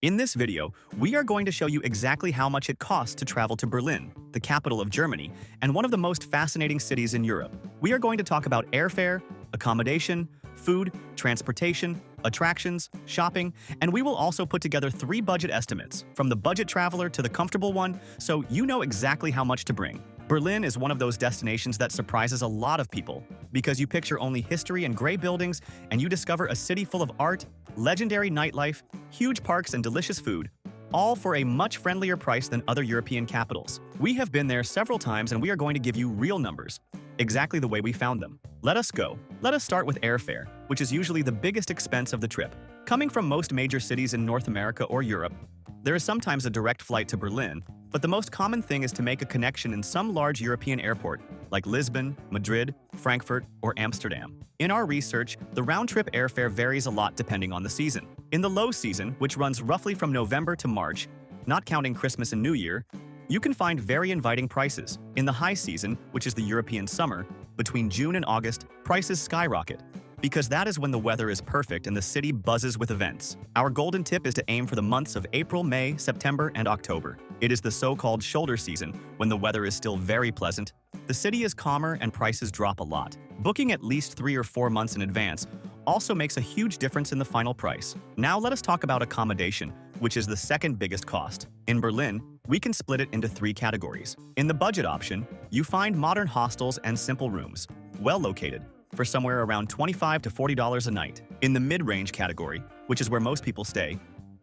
In this video, we are going to show you exactly how much it costs to travel to Berlin, the capital of Germany, and one of the most fascinating cities in Europe. We are going to talk about airfare, accommodation, food, transportation, attractions, shopping, and we will also put together 3 budget estimates, from the budget traveler to the comfortable one, so you know exactly how much to bring. Berlin is one of those destinations that surprises a lot of people, because you picture only history and gray buildings, and you discover a city full of art, legendary nightlife, huge parks, and delicious food, all for a much friendlier price than other European capitals. We have been there several times, and we are going to give you real numbers, exactly the way we found them. Let us go. Let us start with airfare, which is usually the biggest expense of the trip. Coming from most major cities in North America or Europe, there is sometimes a direct flight to Berlin, but the most common thing is to make a connection in some large European airport, like Lisbon, Madrid, Frankfurt, or Amsterdam. In our research, the round-trip airfare varies a lot depending on the season. In the low season, which runs roughly from November to March, not counting Christmas and New Year, you can find very inviting prices. In the high season, which is the European summer, between June and August, prices skyrocket, because that is when the weather is perfect and the city buzzes with events. Our golden tip is to aim for the months of April, May, September, and October. It is the so-called shoulder season, when the weather is still very pleasant. The city is calmer and prices drop a lot. Booking at least 3 or 4 months in advance also makes a huge difference in the final price. Now let us talk about accommodation, which is the second biggest cost. In Berlin, we can split it into 3 categories. In the budget option, you find modern hostels and simple rooms, well located, for somewhere around $25 to $40 a night. In the mid-range category, which is where most people stay,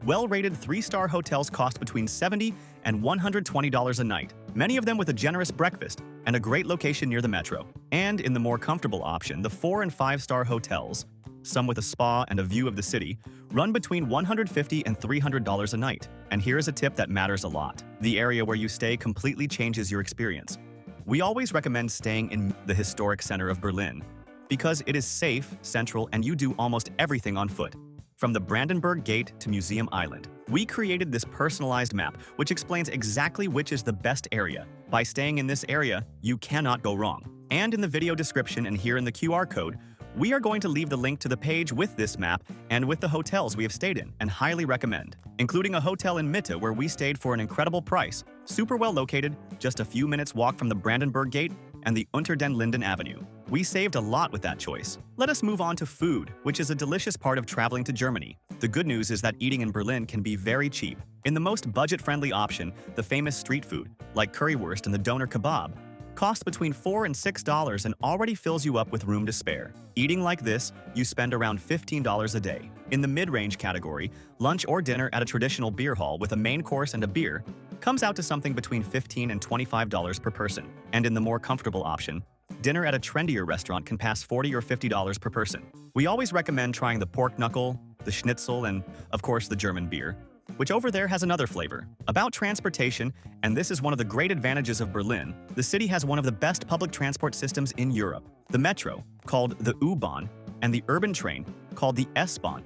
well-rated 3-star hotels cost between $70 and $120 a night, many of them with a generous breakfast and a great location near the metro. And in the more comfortable option, the 4- and 5-star hotels, some with a spa and a view of the city, run between $150 and $300 a night. And here is a tip that matters a lot. The area where you stay completely changes your experience. We always recommend staying in the historic center of Berlin, because it is safe, central, and you do almost everything on foot. From the Brandenburg Gate to Museum Island, we created this personalized map which explains exactly which is the best area. By staying in this area, you cannot go wrong. And in the video description and here in the QR code, we are going to leave the link to the page with this map and with the hotels we have stayed in and highly recommend, including a hotel in Mitte where we stayed for an incredible price, super well located, just a few minutes walk from the Brandenburg Gate and the Unter den Linden Avenue. We saved a lot with that choice. Let us move on to food, which is a delicious part of traveling to Germany. The good news is that eating in Berlin can be very cheap. In the most budget-friendly option, the famous street food, like currywurst and the doner kebab, costs between $4 and $6 and already fills you up with room to spare. Eating like this, you spend around $15 a day. In the mid-range category, lunch or dinner at a traditional beer hall with a main course and a beer comes out to something between $15 and $25 per person. And in the more comfortable option, dinner at a trendier restaurant can pass $40 or $50 per person. We always recommend trying the pork knuckle, the schnitzel, and, of course, the German beer, which over there has another flavor. About transportation, and this is one of the great advantages of Berlin, the city has one of the best public transport systems in Europe. The metro, called the U-Bahn, and the urban train, called the S-Bahn,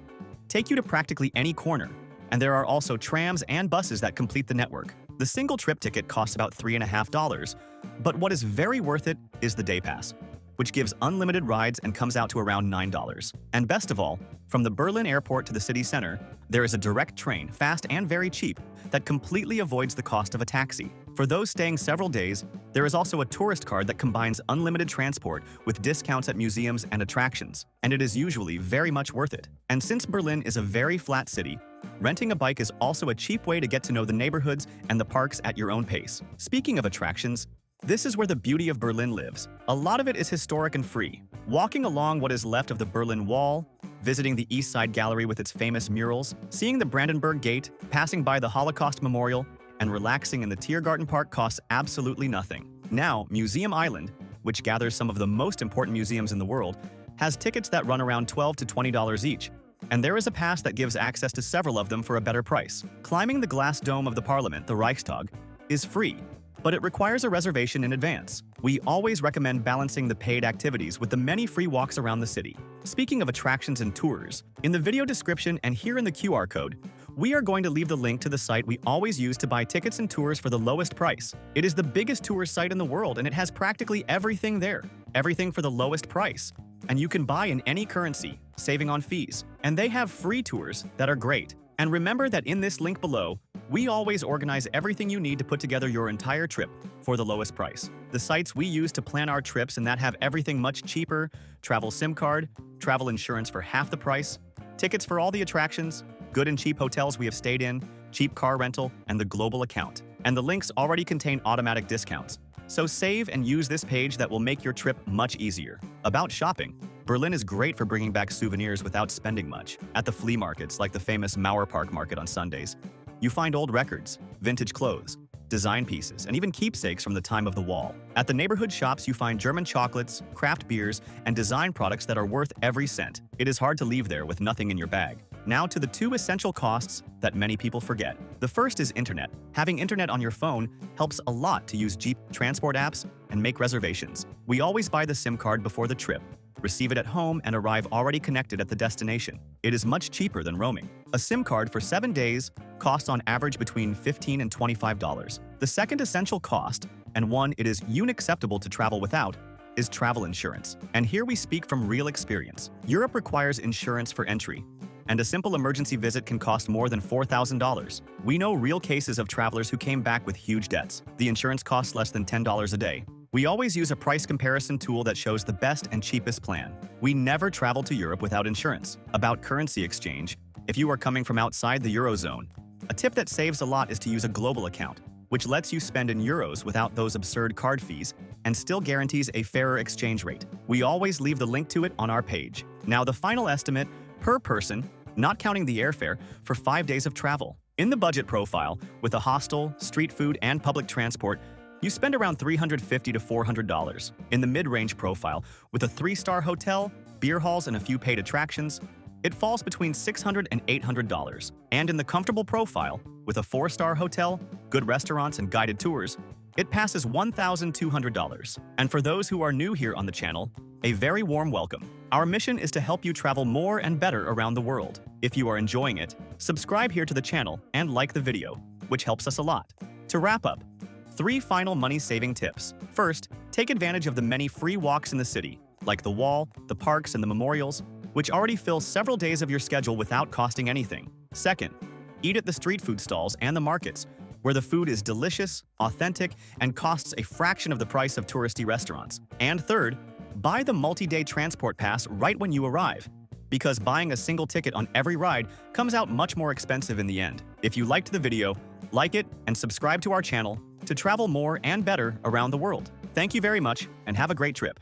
take you to practically any corner. And there are also trams and buses that complete the network. The single trip ticket costs about $3.50, but what is very worth it is the day pass, which gives unlimited rides and comes out to around $9. And best of all, from the Berlin airport to the city center, there is a direct train, fast and very cheap, that completely avoids the cost of a taxi. For those staying several days, there is also a tourist card that combines unlimited transport with discounts at museums and attractions, and it is usually very much worth it. And since Berlin is a very flat city, renting a bike is also a cheap way to get to know the neighborhoods and the parks at your own pace. Speaking of attractions, this is where the beauty of Berlin lives. A lot of it is historic and free. Walking along what is left of the Berlin Wall, visiting the East Side Gallery with its famous murals, seeing the Brandenburg Gate, passing by the Holocaust Memorial, and relaxing in the Tiergarten Park costs absolutely nothing. Now, Museum Island, which gathers some of the most important museums in the world, has tickets that run around $12 to $20 each, and there is a pass that gives access to several of them for a better price. Climbing the glass dome of the parliament, the Reichstag, is free, but it requires a reservation in advance. We always recommend balancing the paid activities with the many free walks around the city. Speaking of attractions and tours, in the video description and here in the QR code, we are going to leave the link to the site we always use to buy tickets and tours for the lowest price. It is the biggest tour site in the world and it has practically everything there. Everything for the lowest price. And you can buy in any currency, saving on fees. And they have free tours that are great. And remember that in this link below, we always organize everything you need to put together your entire trip for the lowest price. The sites we use to plan our trips and that have everything much cheaper: travel SIM card, travel insurance for half the price, tickets for all the attractions, good and cheap hotels we have stayed in, cheap car rental, and the global account. And the links already contain automatic discounts. So save and use this page that will make your trip much easier. About shopping, Berlin is great for bringing back souvenirs without spending much. At the flea markets, like the famous Mauerpark market on Sundays, you find old records, vintage clothes, design pieces, and even keepsakes from the time of the wall. At the neighborhood shops, you find German chocolates, craft beers, and design products that are worth every cent. It is hard to leave there with nothing in your bag. Now to the two essential costs that many people forget. The first is internet. Having internet on your phone helps a lot to use cheap transport apps and make reservations. We always buy the SIM card before the trip, receive it at home, and arrive already connected at the destination. It is much cheaper than roaming. A SIM card for 7 days costs on average between $15 and $25. The second essential cost, and one it is unacceptable to travel without, is travel insurance. And here we speak from real experience. Europe requires insurance for entry, and a simple emergency visit can cost more than $4,000. We know real cases of travelers who came back with huge debts. The insurance costs less than $10 a day. We always use a price comparison tool that shows the best and cheapest plan. We never travel to Europe without insurance. About currency exchange, if you are coming from outside the Eurozone, a tip that saves a lot is to use a global account, which lets you spend in euros without those absurd card fees and still guarantees a fairer exchange rate. We always leave the link to it on our page. Now the final estimate per person, not counting the airfare, for 5 days of travel. In the budget profile, with a hostel, street food, and public transport, you spend around $350 to $400. In the mid-range profile, with a 3-star hotel, beer halls, and a few paid attractions, it falls between $600 and $800. And in the comfortable profile, with a 4-star hotel, good restaurants, and guided tours, it passes $1,200. And for those who are new here on the channel, a very warm welcome. Our mission is to help you travel more and better around the world. If you are enjoying it, subscribe here to the channel and like the video, which helps us a lot. To wrap up, 3 final money-saving tips. First, take advantage of the many free walks in the city, like the Wall, the parks, and the memorials, which already fill several days of your schedule without costing anything. Second, eat at the street food stalls and the markets, where the food is delicious, authentic, and costs a fraction of the price of touristy restaurants. And third, buy the multi-day transport pass right when you arrive, because buying a single ticket on every ride comes out much more expensive in the end. If you liked the video, like it and subscribe to our channel to travel more and better around the world. Thank you very much and have a great trip.